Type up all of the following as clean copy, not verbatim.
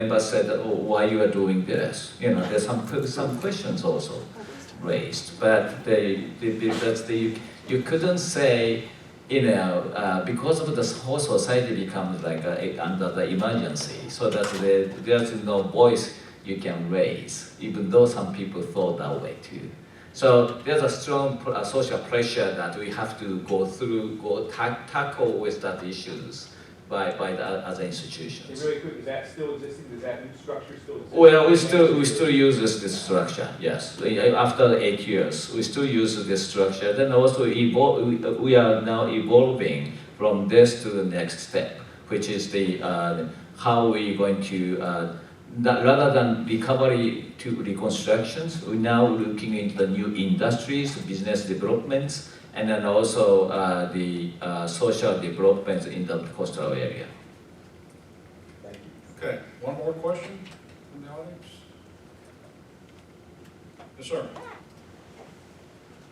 member said, "Oh, why you are doing this?" There's some questions also raised, but you couldn't say, because of the whole society becomes like under the emergency, so that there's no voice you can raise, even though some people thought that way too. So there's a strong social pressure that we have to tackle with that issues by the other institutions. And really quick, is that still existing? Does that new structure still exist? Well, we still use this structure. Yes, after 8 years, we still use this structure. Then also we are now evolving from this to the next step, which is how we going to. Rather than recovery to reconstructions, we're now looking into the new industries, business developments, and then also the social developments in the coastal area. Thank you. Okay, one more question from the audience? Yes, sir.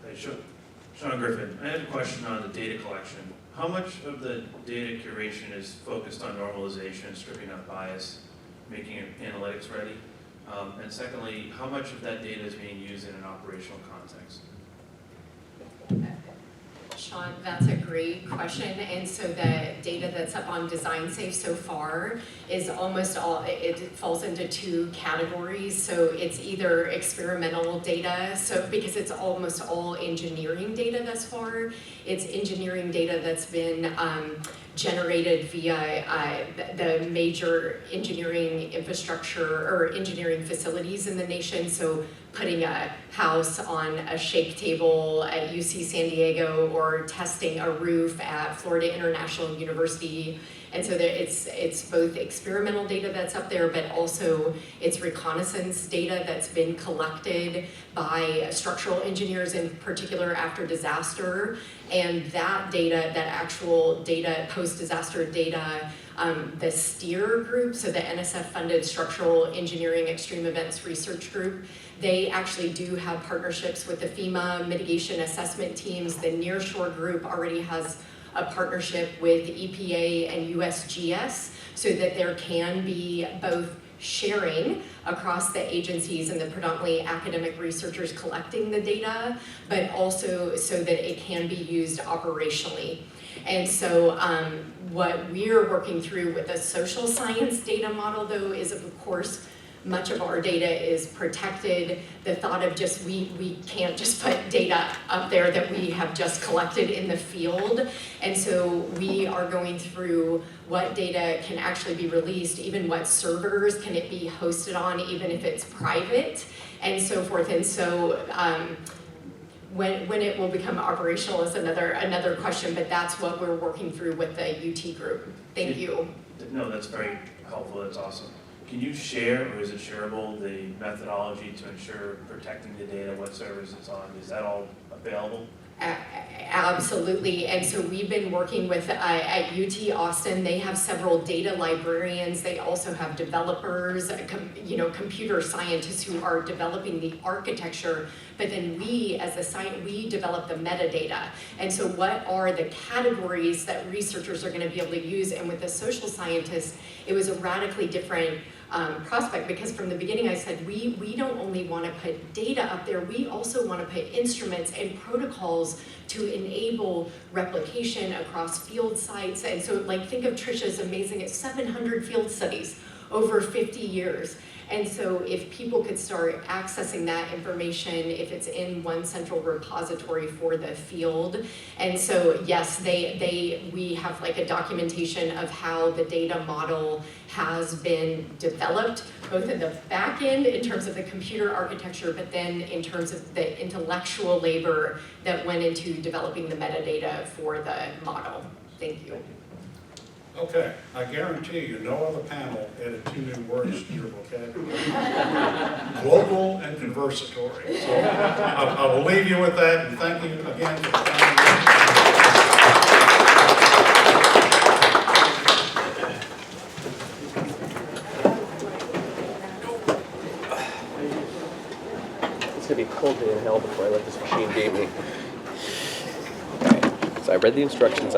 Hey, Sean Griffin, I had a question on the data collection. How much of the data curation is focused on normalization, stripping out bias, making it analytics ready? And secondly, how much of that data is being used in an operational context? Sean, that's a great question. And so the data that's up on DesignSafe so far is almost all, it falls into two categories. So it's either experimental data, so because it's almost all engineering data thus far. It's engineering data that's been generated via the major engineering infrastructure or engineering facilities in the nation. So putting a house on a shake table at UC San Diego or testing a roof at Florida International University. And so it's both experimental data that's up there, but also it's reconnaissance data that's been collected by structural engineers in particular after disaster. And that data, that actual data, post-disaster data, the STEER group, so the NSF-funded Structural Engineering Extreme Events Research Group, they actually do have partnerships with the FEMA mitigation assessment teams. The Nearshore group already has a partnership with EPA and USGS so that there can be both sharing across the agencies and the predominantly academic researchers collecting the data, but also so that it can be used operationally. And so what we're working through with the social science data model though is of course much of our data is protected. The thought of just, we can't just put data up there that we have just collected in the field. And so we are going through what data can actually be released, even what servers can it be hosted on, even if it's private, and so forth. And so when it will become operational is another question, but that's what we're working through with the UT group. Thank you. No, that's very helpful, that's awesome. Can you share, or is it shareable, the methodology to ensure protecting the data, what servers it's on? Is that all available? Absolutely, and so we've been working with, at UT Austin, they have several data librarians, they also have developers, computer scientists who are developing the architecture, but then we, as a science, we develop the metadata. And so what are the categories that researchers are gonna be able to use? And with the social scientists, it was a radically different prospect, because from the beginning I said we don't only want to put data up there, we also want to put instruments and protocols to enable replication across field sites. And so think of Trisha's amazing, it's 700 field studies over 50 years. And so if people could start accessing that information, if it's in one central repository for the field. And so yes, we have a documentation of how the data model has been developed, both in the back end in terms of the computer architecture, but then in terms of the intellectual labor that went into developing the metadata for the model. Thank you. Okay, I guarantee you no other panel added 2 new words to your vocabulary. Global and conversatory. So I will leave you with that, and thank you again for coming. It's gonna be a cold day in hell before I let this machine beat me. Okay, so I read the instructions